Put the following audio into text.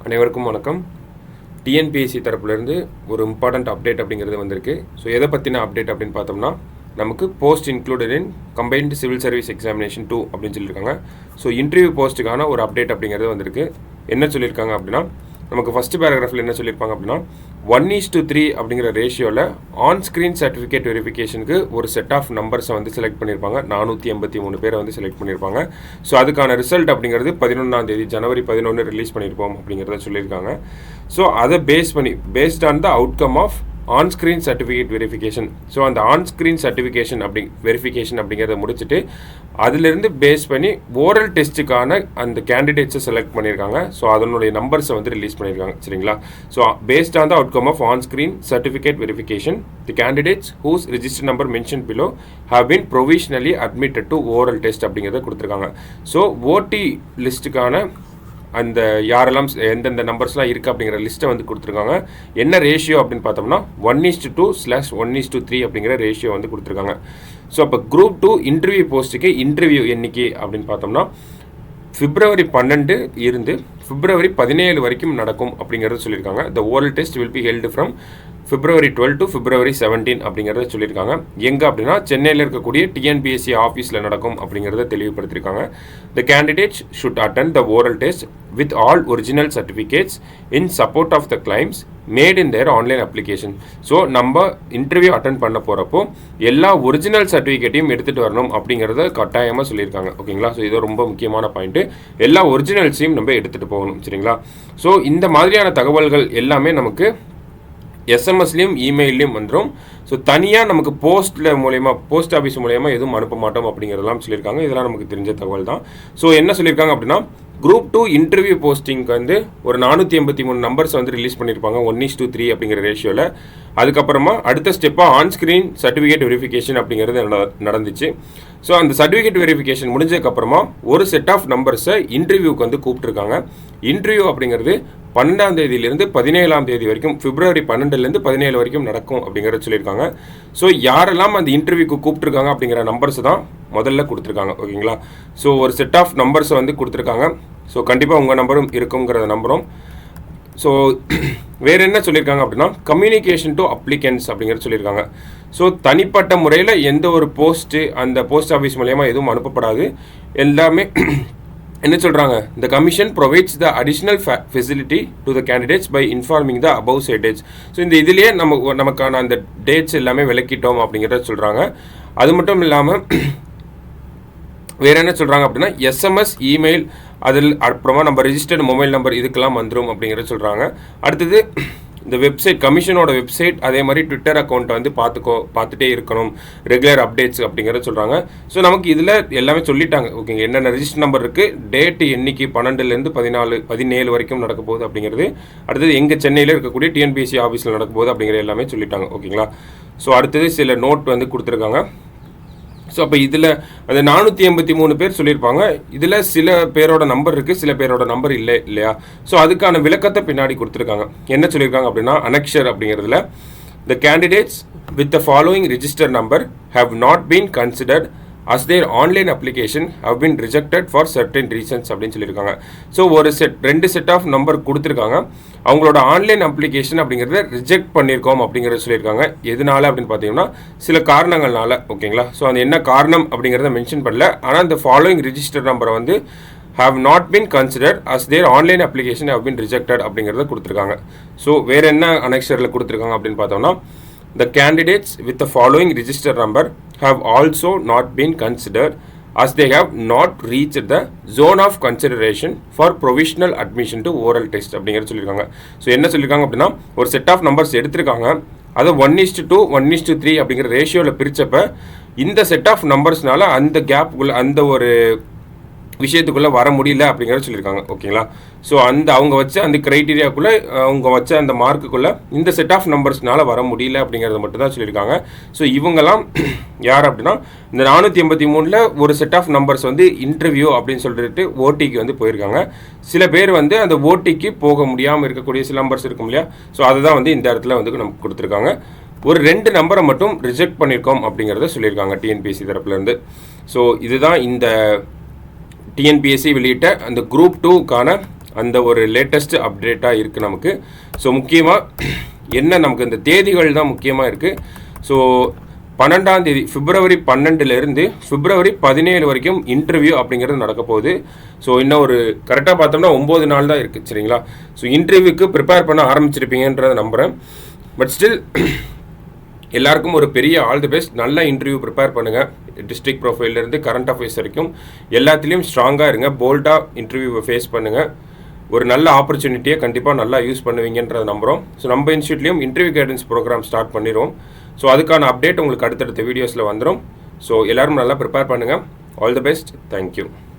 அனைவருக்கும் வணக்கம். டிஎன்பிஎஸ்சி தரப்புலேருந்து ஒரு இம்பார்ட்டண்ட் அப்டேட் அப்படிங்கிறது வந்திருக்கு. ஸோ எதை பற்றின அப்டேட் அப்படின்னு பார்த்தோம்னா, நமக்கு post included in combined civil service examination 2 அப்படின்னு சொல்லியிருக்காங்க. ஸோ இன்டர்வியூ போஸ்ட்டுக்கான ஒரு அப்டேட் அப்படிங்கிறது வந்திருக்கு. என்ன சொல்லியிருக்காங்க அப்படின்னா, நமக்கு ஃபஸ்ட்டு பேராகிராஃபில் என்ன சொல்லியிருப்பாங்க அப்படின்னா, 1:3 அப்படிங்கிற ரேஷியோவில் ஆன் ஸ்க்ரீன் சர்டிஃபிகேட் வெரிஃபிகேஷனுக்கு ஒரு செட் ஆஃப் நம்பர்ஸை வந்து செலக்ட் பண்ணியிருப்பாங்க. 483 பேரை வந்து செலக்ட் பண்ணியிருப்பாங்க. ஸோ அதுக்கான ரிசல்ட் அப்படிங்கிறது 11ஆம் தேதி ஜனவரி 11 ரிலீஸ் பண்ணியிருப்போம் அப்படிங்கிறத சொல்லியிருக்காங்க. ஸோ அதை based on the outcome of on screen certificate verification. So அந்த ஆன் ஸ்க்ரீன் சர்டிஃபிகேஷன் வெரிஃபிகேஷன் அப்படிங்கிறத முடிச்சுட்டு அதிலிருந்து பேஸ் பண்ணி ஓரல் டெஸ்ட்டுக்கான அந்த கேண்டிடேட்ஸை செலக்ட் பண்ணியிருக்காங்க. ஸோ அதனுடைய நம்பர்ஸை வந்து ரிலீஸ் பண்ணியிருக்காங்க. சரிங்களா? So based on the outcome of on screen certificate verification, the candidates whose register number mention below have been provisionally admitted to oral test அப்படிங்கிறத கொடுத்துருக்காங்க. ஸோ ஓடி லிஸ்ட்டுக்கான அந்த யாரெல்லாம் எந்தெந்த நம்பர்ஸ்லாம் இருக்குது அப்படிங்கிற லிஸ்ட்டை வந்து கொடுத்துருக்காங்க. என்ன ரேஷியோ அப்படின்னு பார்த்தோம்னா 1:2/1:3 அப்படிங்கிற ரேஷியோ வந்து கொடுத்துருக்காங்க. ஸோ அப்போ குரூப் 2 இன்டர்வியூ போஸ்ட்டுக்கு இன்டர்வியூ எண்ணிக்கை அப்படின்னு பார்த்தோம்னா February 12 இருந்து February 17 வரைக்கும் நடக்கும் அப்படிங்கிறத சொல்லியிருக்காங்க. த oral test will be held from February 12 to February 17 அப்படிங்கிறத சொல்லியிருக்காங்க. எங்கே அப்படின்னா சென்னையில் இருக்கக்கூடிய டிஎன்பிஎஸ்சி ஆஃபீஸில் நடக்கும் அப்படிங்கிறத தெளிவுபடுத்தியிருக்காங்க. The candidates should attend the oral test with all original certificates in support of the claims made in their online application. So நம்ம இன்டர்வியூ அட்டென்ட் பண்ண போகிறப்போ எல்லா ஒரிஜினல் சர்டிஃபிகேட்டையும் எடுத்துகிட்டு வரணும் அப்படிங்கிறத கட்டாயமாக சொல்லியிருக்காங்க. ஓகேங்களா? ஸோ இது ரொம்ப முக்கியமான பாயிண்ட்டு. எல்லா ஒரிஜினல்ஸையும் நம்ம எடுத்துகிட்டு போகணும். சரிங்களா? ஸோ இந்த மாதிரியான தகவல்கள் எல்லாமே நமக்கு எஸ்எம்எஸ்லேயும் இமெயிலையும் வந்துடும். ஸோ தனியாக நமக்கு போஸ்ட் ஆஃபீஸ் மூலயமா எதுவும் அனுப்ப மாட்டோம் அப்படிங்கிறதெல்லாம் சொல்லியிருக்காங்க. இதெல்லாம் நமக்கு தெரிஞ்ச தகவல் தான். ஸோ என்ன சொல்லியிருக்காங்க அப்படின்னா, குரூப் 2 இன்டர்வியூ போஸ்டிங்க்கு வந்து ஒரு 483 நம்பர்ஸ் வந்து ரிலீஸ் பண்ணியிருப்பாங்க 1:3 அப்படிங்கிற ரேஷியோவில். அதுக்கப்புறமா அடுத்த ஸ்டெப்பாக ஆன் ஸ்க்ரீன் சர்டிஃபிகேட் வெரிஃபிகேஷன் அப்படிங்கிறது நடந்துச்சு. ஸோ அந்த சர்டிஃபிகேட் வெரிஃபிகேஷன் முடிஞ்சதுக்கப்புறமா ஒரு செட் ஆஃப் நம்பர்ஸை இன்டர்வியூக்கு வந்து கூப்பிட்ருக்காங்க. இன்டர்வியூ அப்படிங்கிறது 12ஆம் தேதியிலிருந்து 17ஆம் தேதி வரைக்கும், February 12லேருந்து 17 வரைக்கும் நடக்கும் அப்படிங்கிறத சொல்லியிருக்காங்க. ஸோ யாரெல்லாம் அந்த இன்டர்வியூக்கு கூப்பிட்ருக்காங்க அப்படிங்கிற நம்பர்ஸ் தான் முதல்ல கொடுத்துருக்காங்க. ஓகேங்களா? ஸோ ஒரு செட் ஆஃப் நம்பர்ஸை வந்து கொடுத்துருக்காங்க. ஸோ கண்டிப்பாக உங்கள் நம்பரும் இருக்குங்கிறத நம்புகிறோம். ஸோ வேறு என்ன சொல்லியிருக்காங்க அப்படின்னா, கம்யூனிகேஷன் டு அப்ளிகன்ஸ் அப்படிங்கிறது சொல்லியிருக்காங்க. ஸோ தனிப்பட்ட முறையில் எந்த ஒரு போஸ்ட்டு அந்த போஸ்ட் ஆஃபீஸ் மூலயமா எதுவும் அனுப்பப்படாது. எல்லாமே என்ன சொல்கிறாங்க, இந்த commission provides the additional facility to the candidates by informing the above said dates. So இந்த இதுலேயே நமக்கான அந்த டேட்ஸ் எல்லாமே விளக்கிட்டோம் அப்படிங்கிறத சொல்கிறாங்க. அது மட்டும் இல்லாமல் வேறு என்ன சொல்கிறாங்க அப்படின்னா, எஸ்எம்எஸ், இமெயில், அதில் அப்புறமா நம்ம ரிஜிஸ்டர்டு மொபைல் நம்பர் இதுக்கெல்லாம் வந்துடும் அப்படிங்கிறத சொல்கிறாங்க. அடுத்தது இந்த வெப்சைட், கமிஷனோட வெப்சைட், அதே மாதிரி ட்விட்டர் அக்கௌண்ட்டை வந்து பார்த்துட்டே இருக்கணும், ரெகுலர் அப்டேட்ஸ் அப்படிங்கிறத சொல்கிறாங்க. ஸோ நமக்கு இதில் எல்லாமே சொல்லிட்டாங்க. ஓகேங்க, என்னென்ன ரிஜிஸ்டர் நம்பர் இருக்குது, டேட்டு என்னைக்கு 12லேருந்து 17 வரைக்கும் நடக்க போகுது அப்படிங்கிறது, அடுத்தது எங்கள் சென்னையில் இருக்கக்கூடிய டிஎன்பிஎஸ்சி ஆஃபீஸில் நடக்க போகுது அப்படிங்கிற எல்லாமே சொல்லிட்டாங்க. ஓகேங்களா? ஸோ அடுத்தது சில நோட் வந்து கொடுத்துருக்காங்க. ஸோ அப்போ இதில் அந்த 483 பேர் சொல்லியிருப்பாங்க. இதில் சில பேரோட நம்பர் இருக்குது, சில பேரோட நம்பர் இல்லையா? ஸோ அதுக்கான விளக்கத்தை பின்னாடி கொடுத்துருக்காங்க. என்ன சொல்லியிருக்காங்க அப்படின்னா, அனெக்ஷர் அப்படிங்கிறதுல the candidates with the following register number have not been considered as their online application have been rejected for certain reasons அப்படின்னு சொல்லியிருக்காங்க. ஸோ ஒரு ரெண்டு செட் ஆஃப் நம்பர் கொடுத்துருக்காங்க. அவங்களோட ஆன்லைன் அப்ளிகேஷன் அப்படிங்கிறத ரிஜெக்ட் பண்ணியிருக்கோம் அப்படிங்கிறத சொல்லியிருக்காங்க. எதனால அப்படின்னு பார்த்தீங்கன்னா, சில காரணங்கள்னால. ஓகேங்களா? ஸோ அது என்ன காரணம் அப்படிங்கிறத மென்ஷன் பண்ணல. ஆனால் இந்த ஃபாலோயிங் ரிஜிஸ்டர் நம்பரை வந்து have not been considered as their online application have been rejected அப்படிங்கிறத கொடுத்துருக்காங்க. ஸோ வேறு என்ன அனெக்ஷரில் கொடுத்துருக்காங்க அப்படின்னு பார்த்தோம்னா, the candidates with the following register number have also not been considered as they have not reached the zone of consideration for provisional admission to oral test அப்படிங்கிறது சொல்லியிருக்காங்க. So என்ன சொல்லியிருக்காங்க அப்படின்னா, ஒரு செட் ஆஃப் நம்பர்ஸ் எடுத்திருக்காங்க. அதை 1:2 1:3 அப்படிங்கிற ரேஷியோவில் பிரித்தப்ப இந்த செட் ஆஃப் நம்பர்ஸ்னால அந்த கேப்புக்குள்ளே அந்த ஒரு விஷயத்துக்குள்ளே வர முடியல அப்படிங்கிறத சொல்லியிருக்காங்க. ஓகேங்களா? ஸோ அவங்க வச்ச அந்த க்ரைட்டீரியாக்குள்ளே, அவங்க வச்ச அந்த மார்க்குக்குள்ளே இந்த செட் ஆஃப் நம்பர்ஸ்னால வர முடியல அப்படிங்கிறத மட்டும் தான் சொல்லியிருக்காங்க. ஸோ இவங்கெல்லாம் யார் அப்படின்னா, இந்த 483 ஒரு செட் ஆஃப் நம்பர்ஸ் வந்து இன்டர்வியூ அப்படின்னு சொல்லிட்டு ஓடிக்கு வந்து போயிருக்காங்க. சில பேர் வந்து அந்த ஓடிக்கு போக முடியாமல் இருக்கக்கூடிய சில நம்பர்ஸ் இருக்கும் இல்லையா? ஸோ அதை தான் வந்து இந்த இடத்துல வந்து நமக்கு கொடுத்துருக்காங்க. ஒரு 2 நம்பரை மட்டும் ரிஜெக்ட் பண்ணியிருக்கோம் அப்படிங்கிறத சொல்லியிருக்காங்க டிஎன்பிஎஸ்சி தரப்புலேருந்து. ஸோ இதுதான் இந்த டிஎன்பிஎஸ்சி வெளியிட்ட அந்த குரூப் 2க்கான அந்த ஒரு லேட்டஸ்ட் அப்டேட்டாக இருக்குது நமக்கு. ஸோ முக்கியமாக என்ன நமக்கு இந்த தேதிகள் தான் முக்கியமாக இருக்குது. ஸோ 12ஆம் தேதி பிப்ரவரி 12லேருந்து பிப்ரவரி 17 வரைக்கும் இன்டர்வியூ அப்படிங்கிறது நடக்க போகுது. ஸோ இன்னும் ஒரு கரெக்டாக பார்த்தோம்னா 9 நாள் தான் இருக்குது சரிங்களா. ஸோ இன்டர்வியூக்கு ப்ரிப்பேர் பண்ண ஆரம்பிச்சிருப்பீங்கன்றதை நம்புகிறேன். பட் ஸ்டில் எல்லாருக்கும் ஒரு பெரிய ஆல் தி பெஸ்ட். நல்ல இன்டர்வியூ ப்ரிப்பேர் பண்ணுங்கள். டிஸ்ட்ரிக்ட் ப்ரொஃபைல்லேருந்து கரண்ட் அஃபேர்ஸ் வரைக்கும் எல்லாத்துலேயும் ஸ்ட்ராங்காக இருங்க. போல்டாக இன்டர்வியூவை ஃபேஸ் பண்ணுங்கள். ஒரு நல்ல ஆப்பர்ச்சுனிட்டியை கண்டிப்பாக நல்லா யூஸ் பண்ணுவீங்கன்றதை நம்புகிறோம். ஸோ நம்ம இன்ஸ்டியூட்லேயும் இன்டர்வியூ கைடன்ஸ் ப்ரோக்ராம் ஸ்டார்ட் பண்ணிடுவோம். ஸோ அதுக்கான அப்டேட் உங்களுக்கு அடுத்தடுத்த வீடியோஸில் வந்துடும். ஸோ எல்லோரும் நல்லா ப்ரிப்பேர் பண்ணுங்கள். All the best. தேங்க்யூ.